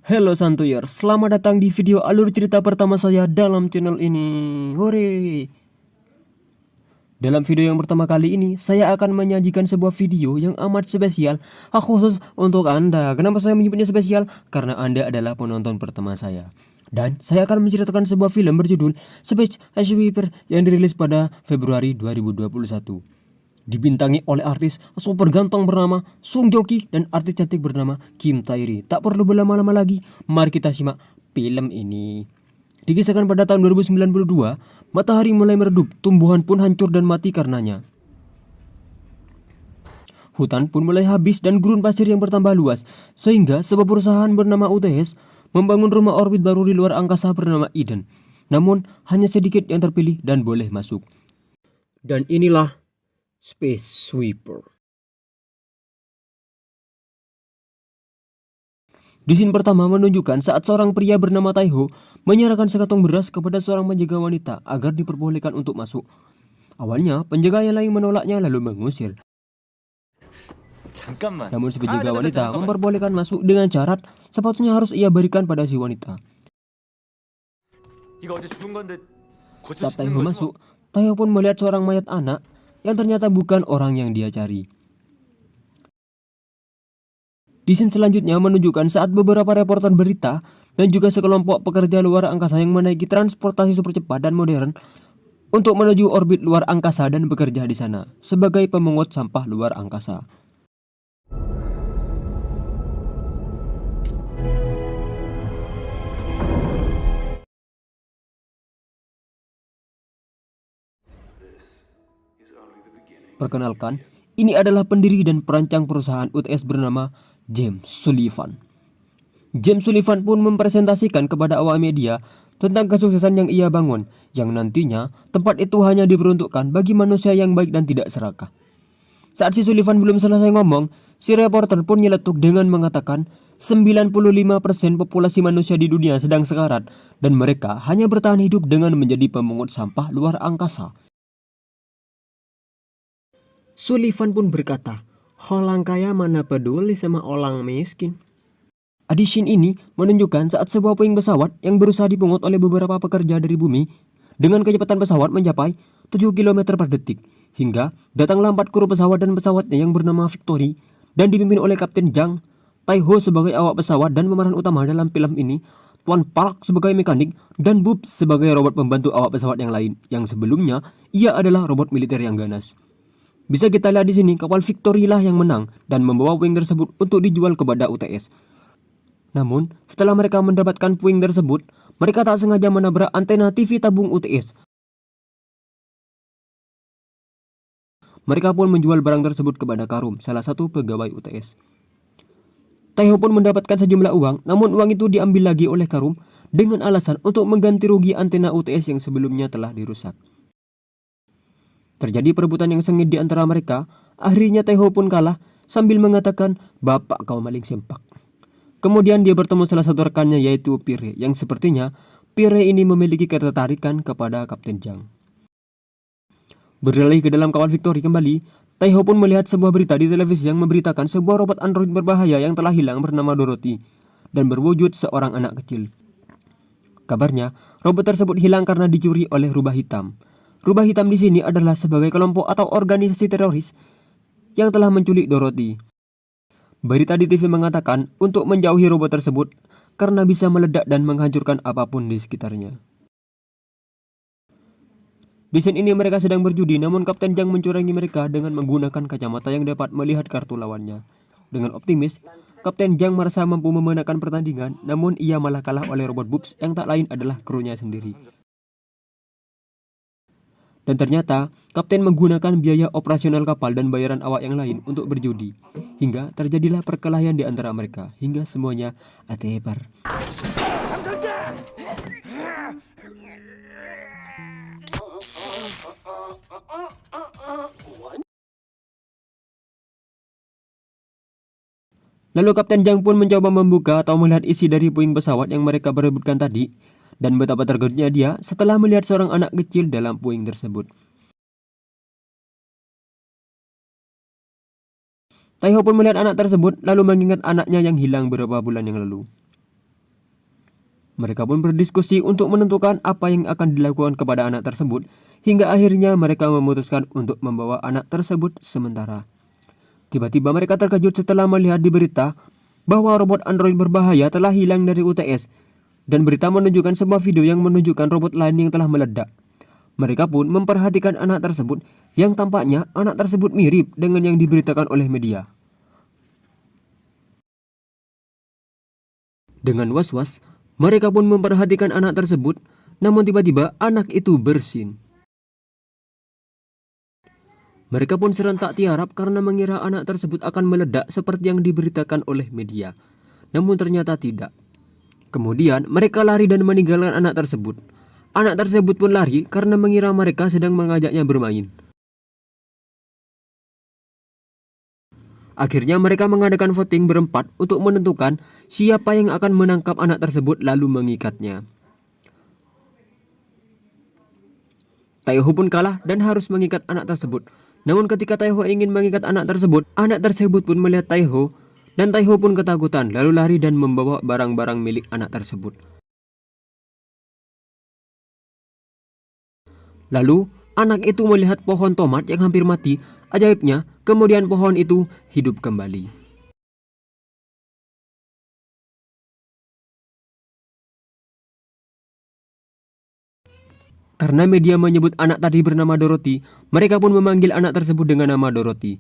Halo Santuyer, selamat datang di video alur cerita pertama saya dalam channel ini. Hore! Dalam video yang pertama kali ini, saya akan menyajikan sebuah video yang amat spesial khusus untuk Anda. Kenapa saya menyebutnya spesial? Karena Anda adalah penonton pertama saya. Dan saya akan menceritakan sebuah film berjudul Space Sweeper yang dirilis pada Februari 2021. Dibintangi oleh artis super ganteng bernama Song Joong Ki dan artis cantik bernama Kim Tae Ri. Tak perlu berlama-lama lagi, mari kita simak film ini. Dikisahkan pada tahun 2092, matahari mulai meredup, tumbuhan pun hancur dan mati karenanya. Hutan pun mulai habis dan gurun pasir yang bertambah luas, sehingga sebuah perusahaan bernama UTS membangun rumah orbit baru di luar angkasa bernama Eden. Namun, hanya sedikit yang terpilih dan boleh masuk. Dan inilah Space Sweeper. Di scene pertama menunjukkan saat seorang pria bernama Taiho menyerahkan sekantong beras kepada seorang penjaga wanita agar diperbolehkan untuk masuk. Awalnya, penjaga yang lain menolaknya lalu mengusir. 잠깐만. Namun si penjaga wanita memperbolehkan masuk dengan syarat sepatunya harus ia berikan pada si wanita. 이거 어제 죽은 건데 Saat 고쳐주는 Taiho 거죠? masuk, Taiho pun melihat seorang mayat anak yang ternyata bukan orang yang dia cari. Di scene selanjutnya menunjukkan saat beberapa reporter berita dan juga sekelompok pekerja luar angkasa yang menaiki transportasi super cepat dan modern untuk menuju orbit luar angkasa dan bekerja di sana sebagai pemungut sampah luar angkasa. Perkenalkan, ini adalah pendiri dan perancang perusahaan UTS bernama James Sullivan. James Sullivan pun mempresentasikan kepada awak media tentang kesuksesan yang ia bangun, yang nantinya tempat itu hanya diperuntukkan bagi manusia yang baik dan tidak serakah. Saat si Sullivan belum selesai ngomong, si reporter pun nyeletuk dengan mengatakan 95% populasi manusia di dunia sedang sekarat dan mereka hanya bertahan hidup dengan menjadi pemungut sampah luar angkasa. Sullivan pun berkata, "Orang kaya mana peduli sama orang miskin." Addition ini menunjukkan saat sebuah puing pesawat yang berusaha dipungut oleh beberapa pekerja dari bumi dengan kecepatan pesawat mencapai 7 km per detik hingga datang lambat kru pesawat dan pesawatnya yang bernama Victory dan dipimpin oleh Kapten Jang Taiho sebagai awak pesawat dan pemeran utama dalam film ini, Tuan Park sebagai mekanik dan Bubs sebagai robot pembantu awak pesawat yang lain yang sebelumnya ia adalah robot militer yang ganas. Bisa kita lihat di sini kapal Victory lah yang menang dan membawa puing tersebut untuk dijual kepada UTS. Namun, setelah mereka mendapatkan puing tersebut, mereka tak sengaja menabrak antena TV tabung UTS. Mereka pun menjual barang tersebut kepada Karum, salah satu pegawai UTS. Taiho pun mendapatkan sejumlah uang, namun uang itu diambil lagi oleh Karum dengan alasan untuk mengganti rugi antena UTS yang sebelumnya telah dirusak. Terjadi perebutan yang sengit di antara mereka, akhirnya Taiho pun kalah sambil mengatakan, "Bapak kau maling sempak." Kemudian dia bertemu salah satu rekannya yaitu Pire yang sepertinya Pire ini memiliki ketertarikan kepada Kapten Jang. Beralih ke dalam kapal Victory kembali, Taiho pun melihat sebuah berita di televisi yang memberitakan sebuah robot android berbahaya yang telah hilang bernama Dorothy dan berwujud seorang anak kecil. Kabarnya, robot tersebut hilang karena dicuri oleh Rubah Hitam. Rubah Hitam di sini adalah sebagai kelompok atau organisasi teroris yang telah menculik Dorothy. Berita di TV mengatakan untuk menjauhi robot tersebut karena bisa meledak dan menghancurkan apapun di sekitarnya. Di scene ini mereka sedang berjudi, namun Kapten Jang mencurangi mereka dengan menggunakan kacamata yang dapat melihat kartu lawannya. Dengan optimis, Kapten Jang merasa mampu memenangkan pertandingan, namun ia malah kalah oleh robot Bubs yang tak lain adalah krunya sendiri. Dan ternyata, kapten menggunakan biaya operasional kapal dan bayaran awak yang lain untuk berjudi. Hingga terjadilah perkelahian di antara mereka, hingga semuanya atebar. Lalu Kapten Jang pun mencoba membuka atau melihat isi dari puing pesawat yang mereka berebutkan tadi, dan betapa terkejutnya dia setelah melihat seorang anak kecil dalam puing tersebut. Taiho pun melihat anak tersebut lalu mengingat anaknya yang hilang beberapa bulan yang lalu. Mereka pun berdiskusi untuk menentukan apa yang akan dilakukan kepada anak tersebut, hingga akhirnya mereka memutuskan untuk membawa anak tersebut sementara. Tiba-tiba mereka terkejut setelah melihat di berita bahwa robot android berbahaya telah hilang dari UTS, dan berita menunjukkan sebuah video yang menunjukkan robot lain yang telah meledak. Mereka pun memperhatikan anak tersebut yang tampaknya anak tersebut mirip dengan yang diberitakan oleh media. Dengan was-was, mereka pun memperhatikan anak tersebut, namun tiba-tiba anak itu bersin. Mereka pun serentak tiarap karena mengira anak tersebut akan meledak seperti yang diberitakan oleh media. Namun ternyata tidak. Kemudian mereka lari dan meninggalkan anak tersebut. Anak tersebut pun lari karena mengira mereka sedang mengajaknya bermain. Akhirnya mereka mengadakan voting berempat untuk menentukan siapa yang akan menangkap anak tersebut lalu mengikatnya. Taiho pun kalah dan harus mengikat anak tersebut. Namun ketika Taiho ingin mengikat anak tersebut pun melihat Taiho, dan Taiho pun ketakutan lalu lari dan membawa barang-barang milik anak tersebut. Lalu anak itu melihat pohon tomat yang hampir mati. Ajaibnya, kemudian pohon itu hidup kembali. Karena media menyebut anak tadi bernama Dorothy, mereka pun memanggil anak tersebut dengan nama Dorothy.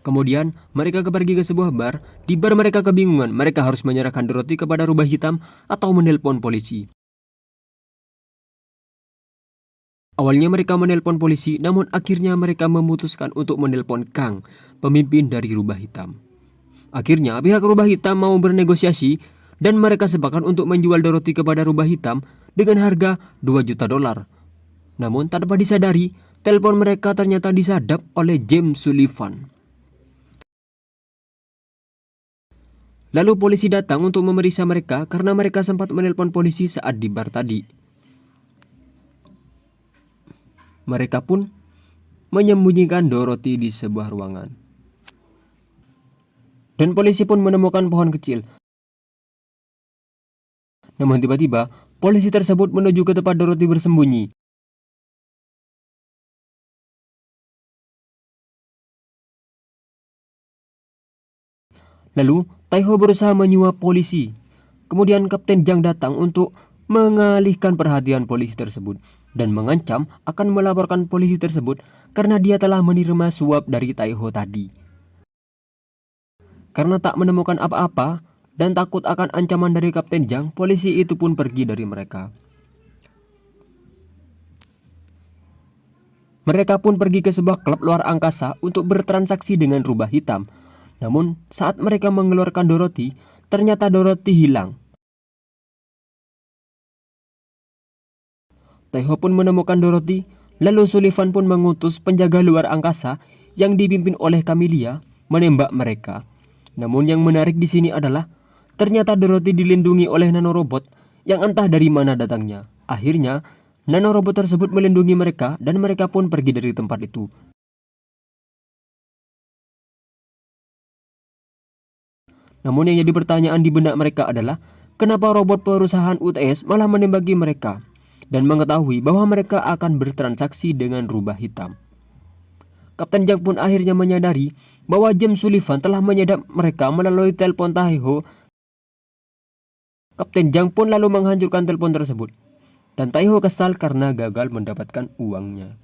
Kemudian mereka pergi ke sebuah bar. Di bar mereka kebingungan, mereka harus menyerahkan Dorothy kepada rubah hitam atau menelpon polisi. Awalnya mereka menelpon polisi, namun akhirnya mereka memutuskan untuk menelpon Kang, pemimpin dari rubah hitam. Akhirnya pihak rubah hitam mau bernegosiasi dan mereka sepakat untuk menjual Dorothy kepada rubah hitam dengan harga $2 juta. Namun tanpa disadari, telepon mereka ternyata disadap oleh James Sullivan. Lalu polisi datang untuk memeriksa mereka karena mereka sempat menelpon polisi saat di bar tadi. Mereka pun menyembunyikan Dorothy di sebuah ruangan. Dan polisi pun menemukan pohon kecil. Namun tiba-tiba, polisi tersebut menuju ke tempat Dorothy bersembunyi. Lalu, Taiho berusaha menyuap polisi. Kemudian Kapten Jang datang untuk mengalihkan perhatian polisi tersebut dan mengancam akan melaporkan polisi tersebut karena dia telah menerima suap dari Taiho tadi. Karena tak menemukan apa-apa dan takut akan ancaman dari Kapten Jang, polisi itu pun pergi dari mereka. Mereka pun pergi ke sebuah klub luar angkasa untuk bertransaksi dengan rubah hitam. Namun saat mereka mengeluarkan Dorothy, ternyata Dorothy hilang. Taiho pun menemukan Dorothy, lalu Sullivan pun mengutus penjaga luar angkasa yang dipimpin oleh Camelia menembak mereka. Namun yang menarik di sini adalah ternyata Dorothy dilindungi oleh nanorobot yang entah dari mana datangnya. Akhirnya, nanorobot tersebut melindungi mereka dan mereka pun pergi dari tempat itu. Namun yang jadi pertanyaan di benak mereka adalah kenapa robot perusahaan UTS malah menembaki mereka dan mengetahui bahwa mereka akan bertransaksi dengan rubah hitam. Kapten Jang pun akhirnya menyadari bahwa James Sullivan telah menyadap mereka melalui telepon Taiho. Kapten Jang pun lalu menghancurkan telepon tersebut. Dan Taiho kesal karena gagal mendapatkan uangnya.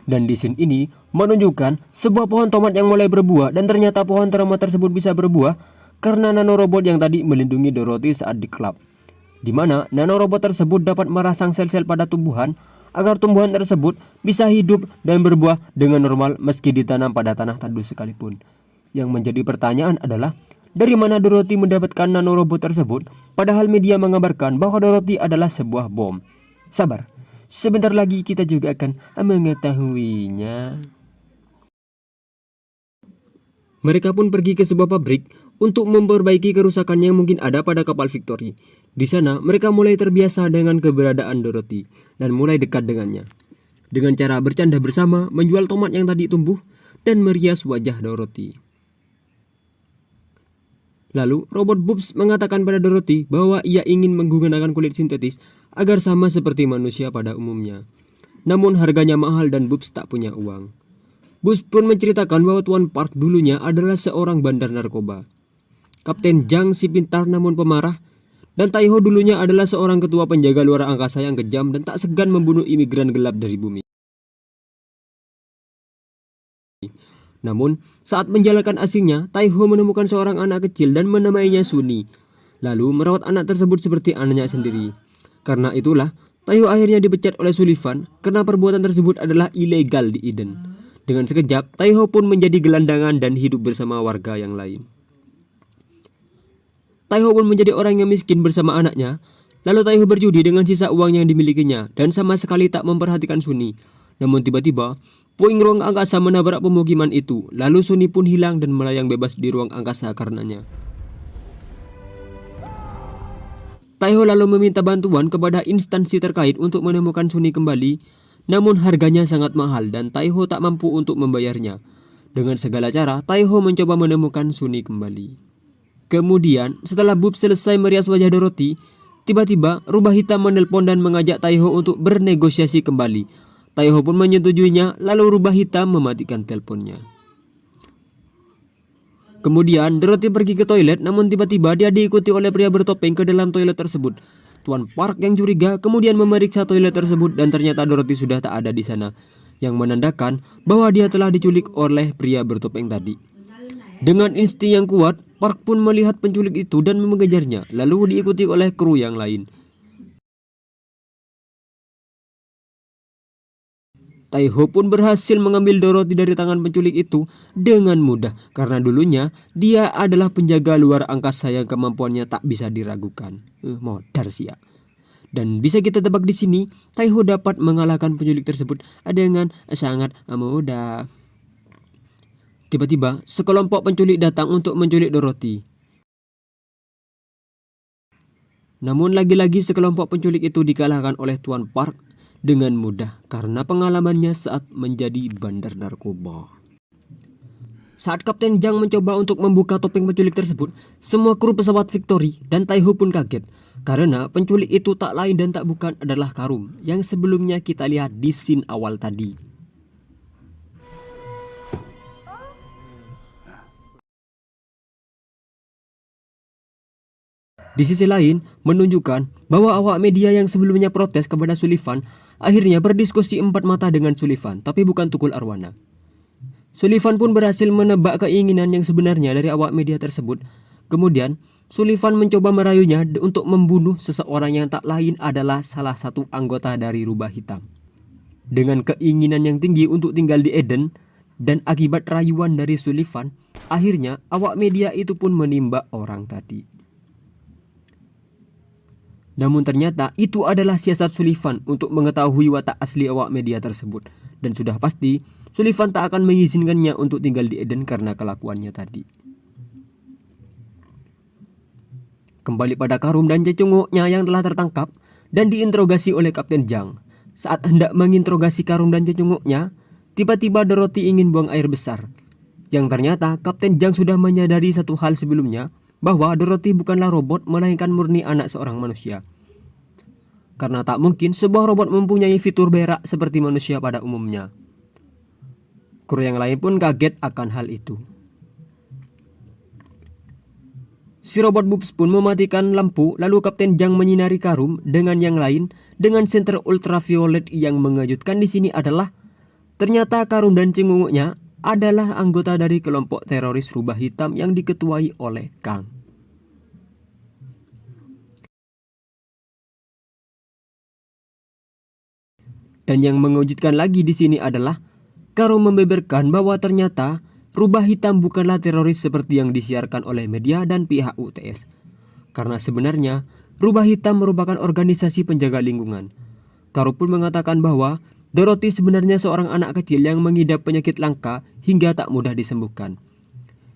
Dan di scene ini menunjukkan sebuah pohon tomat yang mulai berbuah dan ternyata pohon tomat tersebut bisa berbuah karena nanorobot yang tadi melindungi Dorothy saat di klub. Di mana nanorobot tersebut dapat merangsang sel-sel pada tumbuhan agar tumbuhan tersebut bisa hidup dan berbuah dengan normal meski ditanam pada tanah tandus sekalipun. Yang menjadi pertanyaan adalah dari mana Dorothy mendapatkan nanorobot tersebut padahal media mengabarkan bahwa Dorothy adalah sebuah bom. Sabar, sebentar lagi kita juga akan mengetahuinya. Mereka pun pergi ke sebuah pabrik untuk memperbaiki kerusakan yang mungkin ada pada kapal Victory. Di sana mereka mulai terbiasa dengan keberadaan Dorothy dan mulai dekat dengannya. Dengan cara bercanda bersama, menjual tomat yang tadi tumbuh dan merias wajah Dorothy. Lalu robot Boobs mengatakan pada Dorothy bahwa ia ingin menggunakan kulit sintetis agar sama seperti manusia pada umumnya. Namun harganya mahal dan Boobs tak punya uang. Boobs pun menceritakan bahwa Tuan Park dulunya adalah seorang bandar narkoba. Kapten Jang si pintar namun pemarah, dan Tai Ho dulunya adalah seorang ketua penjaga luar angkasa yang kejam dan tak segan membunuh imigran gelap dari bumi. Namun, saat menjalankan aksinya, Tai Ho menemukan seorang anak kecil dan menamainya Sunny. Lalu merawat anak tersebut seperti anaknya sendiri. Karena itulah, Tai Ho akhirnya dipecat oleh Sullivan karena perbuatan tersebut adalah ilegal di Eden. Dengan sekejap, Tai Ho pun menjadi gelandangan dan hidup bersama warga yang lain. Tai Ho pun menjadi orang yang miskin bersama anaknya. Lalu Tai Ho berjudi dengan sisa uang yang dimilikinya dan sama sekali tak memperhatikan Sunny. Namun tiba-tiba, puing ruang angkasa menabrak pemukiman itu. Lalu Sunny pun hilang dan melayang bebas di ruang angkasa karenanya. Tai Ho lalu meminta bantuan kepada instansi terkait untuk menemukan Sunny kembali. Namun harganya sangat mahal dan Tai Ho tak mampu untuk membayarnya. Dengan segala cara, Tai Ho mencoba menemukan Sunny kembali. Kemudian, setelah Boobs selesai merias wajah Dorothy, tiba-tiba rubah hitam menelpon dan mengajak Tai Ho untuk bernegosiasi kembali. Tai Ho pun menyetujuinya, lalu rubah hitam mematikan teleponnya. Kemudian Dorothy pergi ke toilet, namun tiba-tiba dia diikuti oleh pria bertopeng ke dalam toilet tersebut. Tuan Park yang curiga kemudian memeriksa toilet tersebut dan ternyata Dorothy sudah tak ada di sana, yang menandakan bahwa dia telah diculik oleh pria bertopeng tadi. Dengan insting yang kuat, Park pun melihat penculik itu dan mengejarnya, lalu diikuti oleh kru yang lain. Tai Ho pun berhasil mengambil Dorothy dari tangan penculik itu dengan mudah karena dulunya dia adalah penjaga luar angkasa yang kemampuannya tak bisa diragukan. Modar sih ya. Dan bisa kita tebak di sini, Tai Ho dapat mengalahkan penculik tersebut dengan sangat mudah. Tiba-tiba, sekelompok penculik datang untuk menculik Dorothy. Namun lagi-lagi sekelompok penculik itu dikalahkan oleh Tuan Park dengan mudah karena pengalamannya saat menjadi bandar narkoba. Saat Kapten Jang mencoba untuk membuka topeng penculik tersebut, semua kru pesawat Victory dan Tai Ho pun kaget karena penculik itu tak lain dan tak bukan adalah Karum yang sebelumnya kita lihat di scene awal tadi. Di sisi lain, menunjukkan bahwa awak media yang sebelumnya protes kepada Sullivan akhirnya berdiskusi empat mata dengan Sullivan, tapi bukan Tukul Arwana. Sullivan pun berhasil menebak keinginan yang sebenarnya dari awak media tersebut. Kemudian, Sullivan mencoba merayunya untuk membunuh seseorang yang tak lain adalah salah satu anggota dari Rubah Hitam. Dengan keinginan yang tinggi untuk tinggal di Eden, dan akibat rayuan dari Sullivan, akhirnya awak media itu pun menimba orang tadi. Namun ternyata itu adalah siasat Sullivan untuk mengetahui watak asli awak media tersebut. Dan sudah pasti Sullivan tak akan mengizinkannya untuk tinggal di Eden karena kelakuannya tadi. Kembali pada Karum dan cecunguknya yang telah tertangkap dan diinterogasi oleh Kapten Jang. Saat hendak menginterogasi Karum dan cecunguknya, tiba-tiba Dorothy ingin buang air besar. Yang ternyata Kapten Jang sudah menyadari satu hal sebelumnya, bahwa Dorothy bukanlah robot melainkan murni anak seorang manusia. Karena tak mungkin sebuah robot mempunyai fitur berak seperti manusia pada umumnya. Kru yang lain pun kaget akan hal itu. Si robot Boobs pun mematikan lampu, lalu Kapten Jang menyinari Karum dengan yang lain dengan senter ultraviolet. Yang mengejutkan di sini adalah ternyata Karum dan cengunguknya adalah anggota dari kelompok teroris Rubah Hitam yang diketuai oleh Kang. Dan yang mengejutkan lagi di sini adalah Karum membeberkan bahwa ternyata Rubah Hitam bukanlah teroris seperti yang disiarkan oleh media dan pihak UTS. Karena sebenarnya Rubah Hitam merupakan organisasi penjaga lingkungan. Karum pun mengatakan bahwa Dorothy sebenarnya seorang anak kecil yang mengidap penyakit langka hingga tak mudah disembuhkan.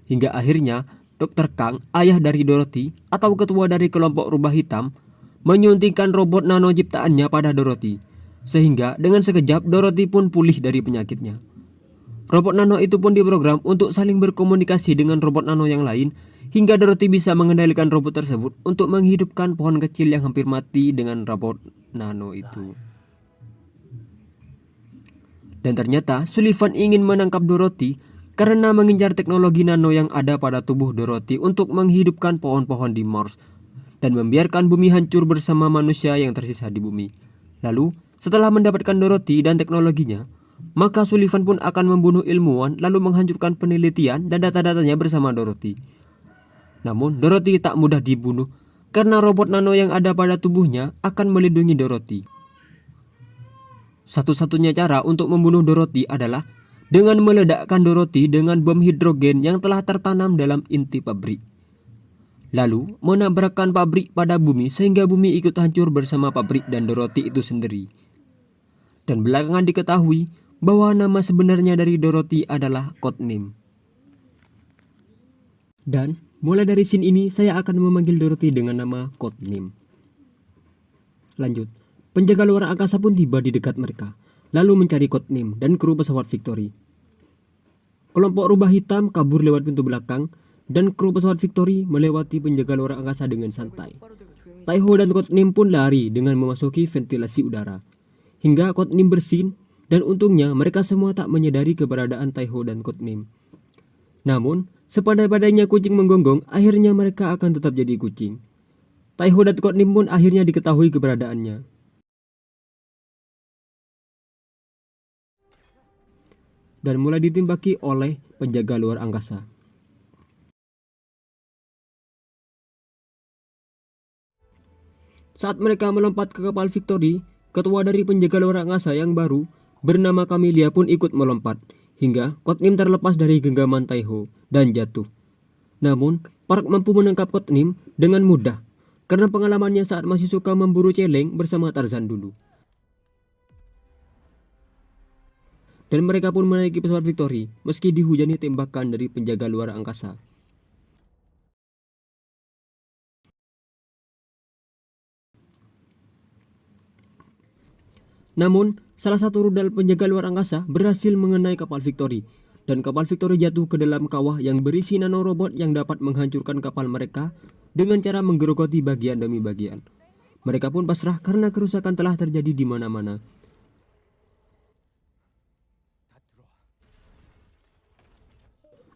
Hingga akhirnya Dr. Kang, ayah dari Dorothy atau ketua dari kelompok Rubah Hitam, menyuntikkan robot nano ciptaannya pada Dorothy. Sehingga dengan sekejap Dorothy pun pulih dari penyakitnya. Robot nano itu pun diprogram untuk saling berkomunikasi dengan robot nano yang lain hingga Dorothy bisa mengendalikan robot tersebut untuk menghidupkan pohon kecil yang hampir mati dengan robot nano itu. Dan ternyata Sullivan ingin menangkap Dorothy karena mengincar teknologi nano yang ada pada tubuh Dorothy untuk menghidupkan pohon-pohon di Mars dan membiarkan bumi hancur bersama manusia yang tersisa di bumi. Lalu, setelah mendapatkan Dorothy dan teknologinya, maka Sullivan pun akan membunuh ilmuwan lalu menghancurkan penelitian dan data-datanya bersama Dorothy. Namun, Dorothy tak mudah dibunuh karena robot nano yang ada pada tubuhnya akan melindungi Dorothy. Satu-satunya cara untuk membunuh Dorothy adalah dengan meledakkan Dorothy dengan bom hidrogen yang telah tertanam dalam inti pabrik. Lalu menabrakkan pabrik pada bumi sehingga bumi ikut hancur bersama pabrik dan Dorothy itu sendiri. Dan belakangan diketahui bahwa nama sebenarnya dari Dorothy adalah Codename. Dan mulai dari scene ini saya akan memanggil Dorothy dengan nama Codename. Lanjut, penjaga luar angkasa pun tiba di dekat mereka, lalu mencari Codename dan kru pesawat Victory. Kelompok rubah hitam kabur lewat pintu belakang dan kru pesawat Victory melewati penjaga luar angkasa dengan santai. Taiho dan Codename pun lari dengan memasuki ventilasi udara, hingga Codename bersin dan untungnya mereka semua tak menyadari keberadaan Taiho dan Codename. Namun, sepandai-pandainya kucing menggonggong, akhirnya mereka akan tetap jadi kucing. Taiho dan Codename pun akhirnya diketahui keberadaannya. Dan mulai ditimbaki oleh penjaga luar angkasa. Saat mereka melompat ke kapal Victory, ketua dari penjaga luar angkasa yang baru bernama Camelia pun ikut melompat, hingga Codename terlepas dari genggaman Taiho dan jatuh. Namun, Park mampu menangkap Codename dengan mudah karena pengalamannya saat masih suka memburu celeng bersama Tarzan dulu. Dan mereka pun menaiki pesawat Victory meski dihujani tembakan dari penjaga luar angkasa. Namun, salah satu rudal penjaga luar angkasa berhasil mengenai kapal Victory, dan kapal Victory jatuh ke dalam kawah yang berisi nanorobot yang dapat menghancurkan kapal mereka dengan cara menggerogoti bagian demi bagian. Mereka pun pasrah karena kerusakan telah terjadi di mana-mana.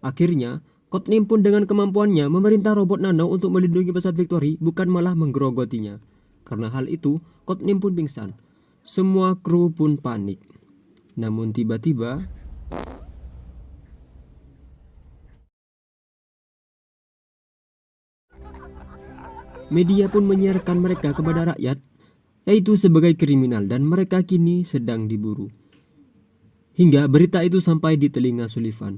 Akhirnya, Codename pun dengan kemampuannya memerintah robot nano untuk melindungi pesawat Victory, bukan malah menggerogotinya. Karena hal itu, Codename pun pingsan. Semua kru pun panik. Namun tiba-tiba media pun menyiarkan mereka kepada rakyat, yaitu sebagai kriminal, dan mereka kini sedang diburu. Hingga berita itu sampai di telinga Sullivan.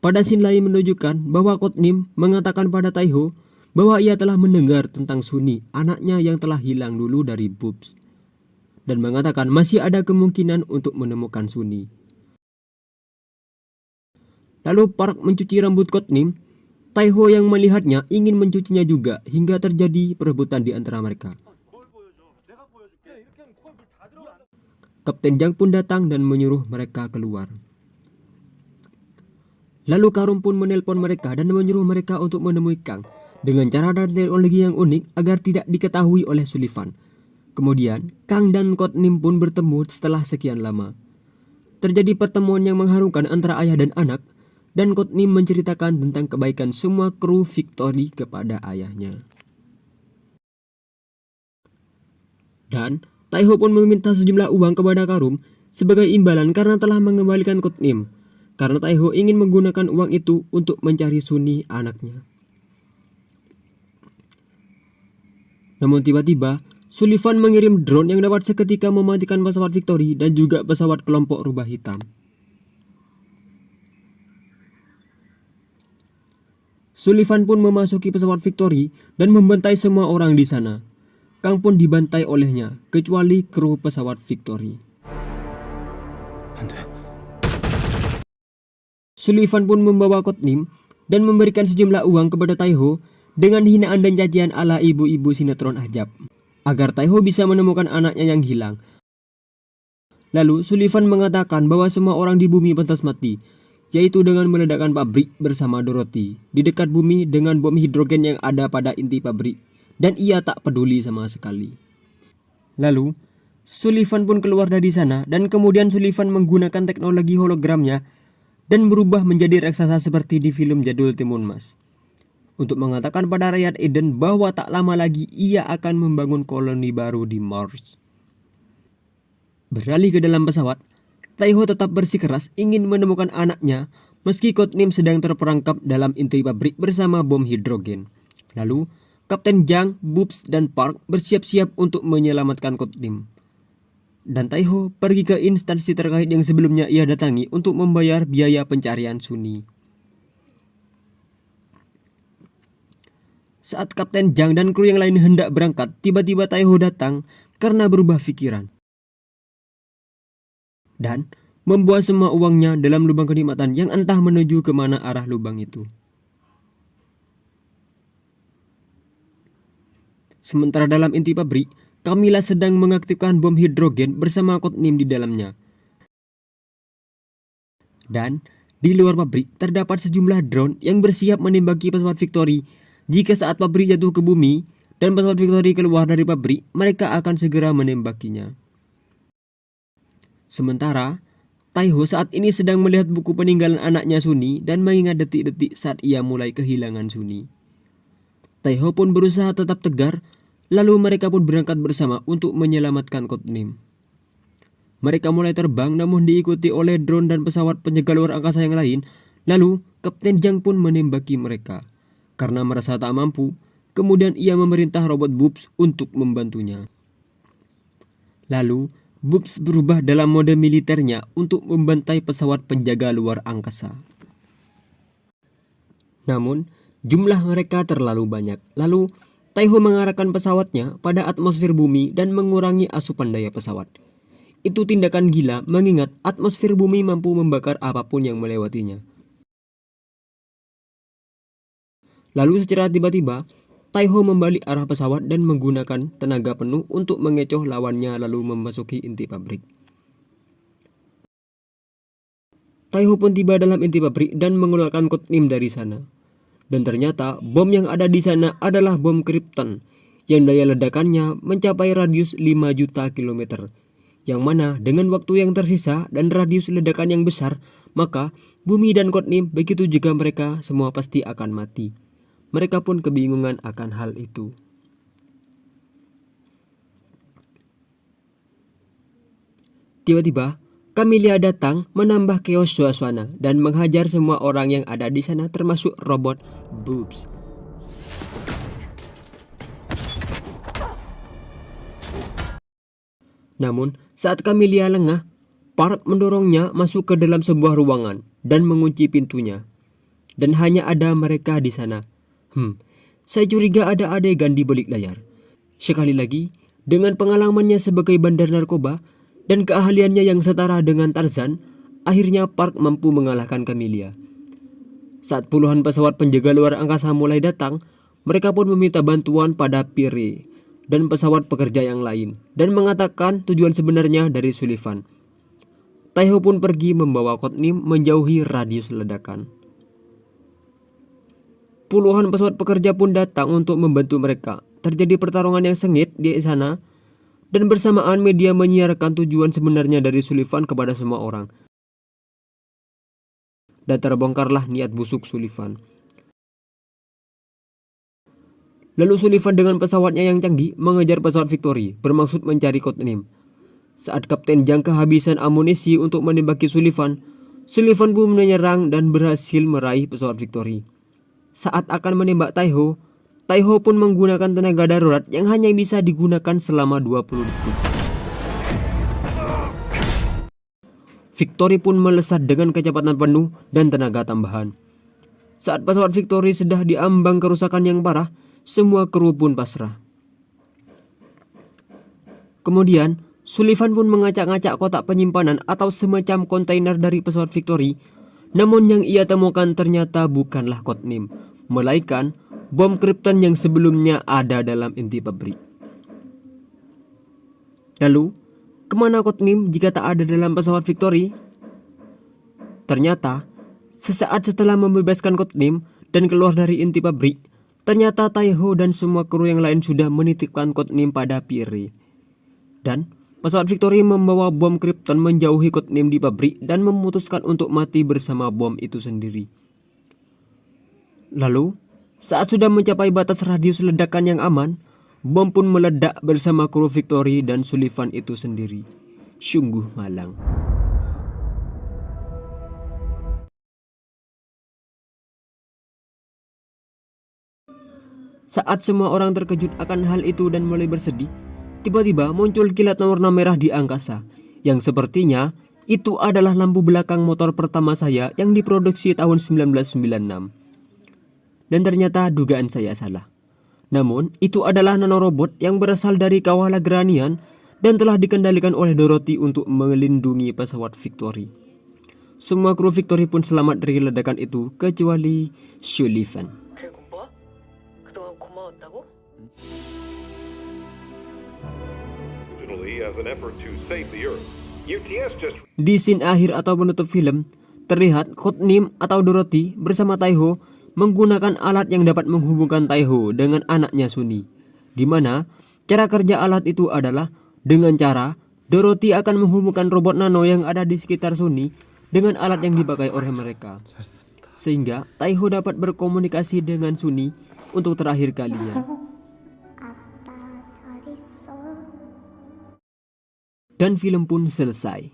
Pada scene lain menunjukkan bahwa Codename mengatakan pada Taiho bahwa ia telah mendengar tentang Sunny, anaknya yang telah hilang dulu dari Boobs, dan mengatakan masih ada kemungkinan untuk menemukan Sunny. Lalu Park mencuci rambut Codename. Taiho yang melihatnya ingin mencucinya juga hingga terjadi perebutan di antara mereka. Kapten Jang pun datang dan menyuruh mereka keluar. Lalu Karum pun menelpon mereka dan menyuruh mereka untuk menemui Kang dengan cara dan teknologi yang unik agar tidak diketahui oleh Sullivan. Kemudian, Kang dan Codename pun bertemu setelah sekian lama. Terjadi pertemuan yang mengharumkan antara ayah dan anak, dan Codename menceritakan tentang kebaikan semua kru Victory kepada ayahnya. Dan Taiho pun meminta sejumlah uang kepada Karum sebagai imbalan karena telah mengembalikan Codename, karena Taiho ingin menggunakan uang itu untuk mencari Sunny, anaknya. Namun tiba-tiba, Sullivan mengirim drone yang dapat seketika mematikan pesawat Victory dan juga pesawat kelompok rubah hitam. Sullivan pun memasuki pesawat Victory dan membantai semua orang di sana. Kang pun dibantai olehnya, kecuali kru pesawat Victory. Sullivan pun membawa Codename dan memberikan sejumlah uang kepada Taiho dengan hinaan dan cacian ala ibu-ibu sinetron Ajab, agar Taiho bisa menemukan anaknya yang hilang. Lalu Sullivan mengatakan bahwa semua orang di bumi pantas mati, yaitu dengan meledakkan pabrik bersama Dorothy di dekat bumi dengan bom hidrogen yang ada pada inti pabrik, dan ia tak peduli sama sekali. Lalu, Sullivan pun keluar dari sana, dan kemudian Sullivan menggunakan teknologi hologramnya dan berubah menjadi raksasa seperti di film jadul Timun Mas, untuk mengatakan pada rakyat Eden bahwa tak lama lagi ia akan membangun koloni baru di Mars. Beralih ke dalam pesawat, Taiho tetap bersikeras ingin menemukan anaknya meski Codename sedang terperangkap dalam inti pabrik bersama bom hidrogen. Lalu, Kapten Zhang, Boops, dan Park bersiap-siap untuk menyelamatkan Codename. Dan Taiho pergi ke instansi terkait yang sebelumnya ia datangi untuk membayar biaya pencarian Sunny. Saat Kapten Zhang dan kru yang lain hendak berangkat, tiba-tiba Taiho datang karena berubah pikiran dan membuang semua uangnya dalam lubang kenikmatan yang entah menuju kemana arah lubang itu. Sementara dalam inti pabrik, Camilla sedang mengaktifkan bom hidrogen bersama Codename di dalamnya. Dan di luar pabrik terdapat sejumlah drone yang bersiap menembaki pesawat Victory. Jika saat pabrik jatuh ke bumi dan pesawat Victory keluar dari pabrik, mereka akan segera menembakinya. Sementara, Taiho saat ini sedang melihat buku peninggalan anaknya Sunny dan mengingat detik-detik saat ia mulai kehilangan Sunny. Taiho pun berusaha tetap tegar, lalu mereka pun berangkat bersama untuk menyelamatkan Codename. Mereka mulai terbang namun diikuti oleh drone dan pesawat penjaga luar angkasa yang lain. Lalu, Kapten Zhang pun menembaki mereka. Karena merasa tak mampu, kemudian ia memerintah robot Boops untuk membantunya. Lalu, Boops berubah dalam mode militernya untuk membantai pesawat penjaga luar angkasa. Namun, jumlah mereka terlalu banyak. Lalu, Taiho mengarahkan pesawatnya pada atmosfer bumi dan mengurangi asupan daya pesawat. Itu tindakan gila mengingat atmosfer bumi mampu membakar apapun yang melewatinya. Lalu secara tiba-tiba, Taiho membalik arah pesawat dan menggunakan tenaga penuh untuk mengecoh lawannya lalu memasuki inti pabrik. Taiho pun tiba dalam inti pabrik dan mengeluarkan Codename dari sana. Dan ternyata bom yang ada di sana adalah bom Krypton yang daya ledakannya mencapai radius 5 juta kilometer. Yang mana dengan waktu yang tersisa dan radius ledakan yang besar, maka bumi dan Codename begitu juga mereka semua pasti akan mati. Mereka pun kebingungan akan hal itu. Tiba-tiba, Camilla datang menambah chaos suasana dan menghajar semua orang yang ada di sana termasuk robot Boops. Namun, saat Camilla lengah, Park mendorongnya masuk ke dalam sebuah ruangan dan mengunci pintunya. Dan hanya ada mereka di sana. Saya curiga ada adegan di balik layar. Sekali lagi, dengan pengalamannya sebagai bandar narkoba dan keahliannya yang setara dengan Tarzan, akhirnya Park mampu mengalahkan Camilla. Saat puluhan pesawat penjaga luar angkasa mulai datang, mereka pun meminta bantuan pada Pire dan pesawat pekerja yang lain dan mengatakan tujuan sebenarnya dari Sullivan. Taiho pun pergi membawa Codename menjauhi radius ledakan. Puluhan pesawat pekerja pun datang untuk membantu mereka. Terjadi pertarungan yang sengit di sana, dan bersamaan media menyiarkan tujuan sebenarnya dari Sullivan kepada semua orang. Dan terbongkarlah niat busuk Sullivan. Lalu Sullivan dengan pesawatnya yang canggih mengejar pesawat Victory, bermaksud mencari Codename. Saat Kapten Zhang kehabisan amunisi untuk menembaki Sullivan, Sullivan pun menyerang dan berhasil meraih pesawat Victory. Saat akan menembak Taiho, Taiho pun menggunakan tenaga darurat yang hanya bisa digunakan selama 20 detik. Victory pun melesat dengan kecepatan penuh dan tenaga tambahan. Saat pesawat Victory sudah diambang kerusakan yang parah, semua kru pun pasrah. Kemudian, Sullivan pun mengacak-ngacak kotak penyimpanan atau semacam kontainer dari pesawat Victory. Namun yang ia temukan ternyata bukanlah Codename, melainkan bom Krypton yang sebelumnya ada dalam inti pabrik. Lalu, kemana Codename jika tak ada dalam pesawat Victory? Ternyata, Sesaat setelah membebaskan Codename dan keluar dari inti pabrik, ternyata Taiho dan semua kru yang lain sudah menitipkan Codename pada Pierre. Dan pesawat Victory membawa bom Krypton menjauhi Codename di pabrik dan memutuskan untuk mati bersama bom itu sendiri. Lalu, saat sudah mencapai batas radius ledakan yang aman, bom pun meledak bersama kru Victory dan Sullivan itu sendiri. Sungguh malang. Saat semua orang terkejut akan hal itu dan mulai bersedih, tiba-tiba muncul kilat warna merah di angkasa, yang sepertinya itu adalah lampu belakang motor pertama saya yang diproduksi tahun 1996. Dan ternyata dugaan saya salah. Namun, itu adalah nanorobot yang berasal dari kawah Lagrangian dan telah dikendalikan oleh Dorothy untuk melindungi pesawat Victory. Semua kru Victory pun selamat dari ledakan itu kecuali Sullivan. Di scene akhir atau penutup film, terlihat Codename atau Dorothy bersama Taiho menggunakan alat yang dapat menghubungkan Taiho dengan anaknya Sunny, di mana cara kerja alat itu adalah dengan cara Dorothy akan menghubungkan robot nano yang ada di sekitar Sunny dengan alat yang dipakai oleh mereka, sehingga Taiho dapat berkomunikasi dengan Sunny untuk terakhir kalinya. Dan film pun selesai.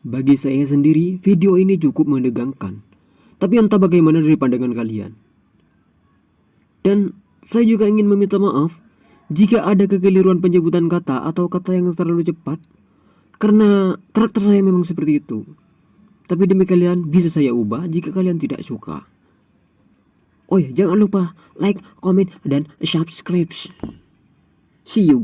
Bagi saya sendiri, video ini cukup menegangkan. Tapi entah bagaimana dari pandangan kalian. Dan saya juga ingin meminta maaf jika ada kekeliruan penyebutan kata atau kata yang terlalu cepat, karena karakter saya memang seperti itu. Tapi demi kalian bisa saya ubah jika kalian tidak suka. Oh ya, jangan lupa like, comment, dan subscribe. See you.